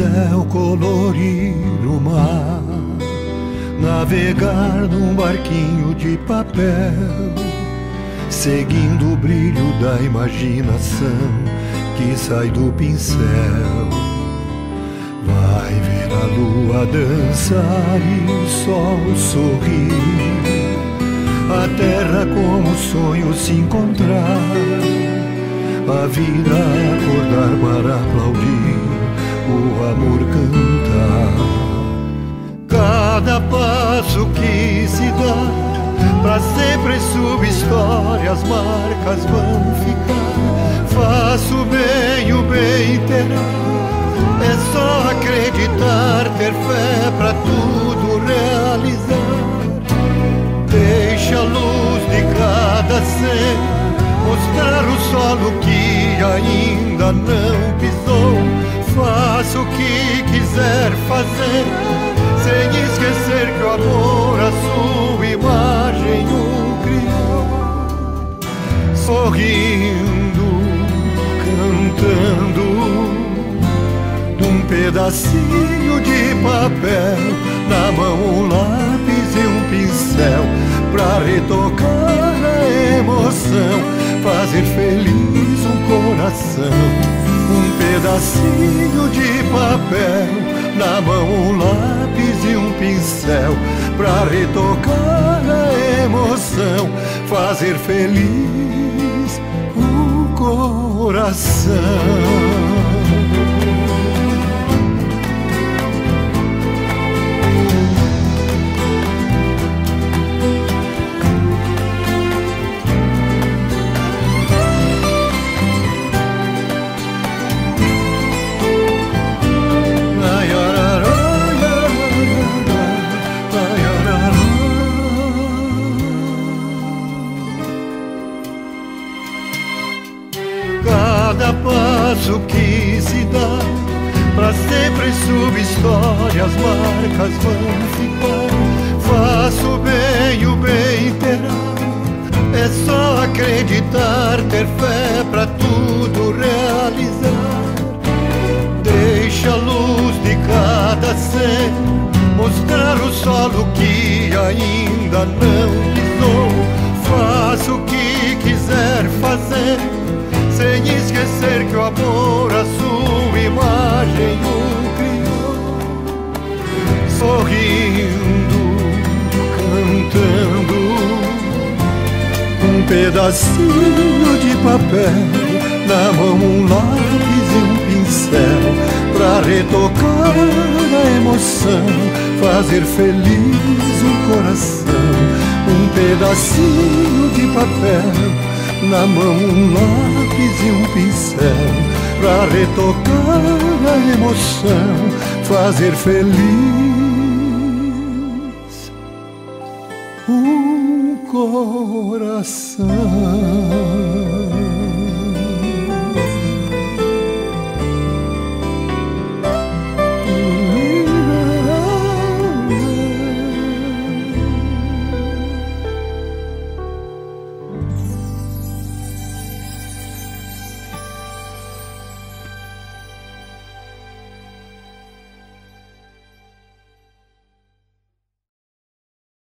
céu colorir o mar, navegar num barquinho de papel, seguindo o brilho da imaginação que sai do pincel. Vai ver a lua dançar e o sol sorrir, a terra como sonho se encontrar, a vida acordar para aplaudir, o amor cantar. Cada passo que se dá, pra sempre sub-história as marcas vão ficar. Faça o bem terá, é só acreditar, ter fé pra tudo realizar. Deixa a luz de cada ser mostrar o solo que ainda não pisou. Faça o que quiser fazer, sem esquecer que o amor a sua imagem o criou. Sorrindo, cantando, num pedacinho de papel, na mão um lápis e um pincel, pra retocar a emoção, fazer feliz um coração. Um pedacinho de papel, na mão um lápis e um pincel, pra retocar a emoção, fazer feliz o coração. Cada passo que se dá, pra sempre sub-história as marcas vão ficar. Faça o bem terá, é só acreditar, ter fé pra tudo realizar. Deixa a luz de cada ser mostrar o solo que ainda não pisou. Faça o que quiser fazer, sem esquecer que o amor a sua imagem o criou. Sorrindo, cantando, um pedacinho de papel, na mão um lápis e um pincel, pra retocar a emoção, fazer feliz o coração. Um pedacinho de papel, na mão um lápis e um pincel, pra retocar a emoção, fazer feliz um coração.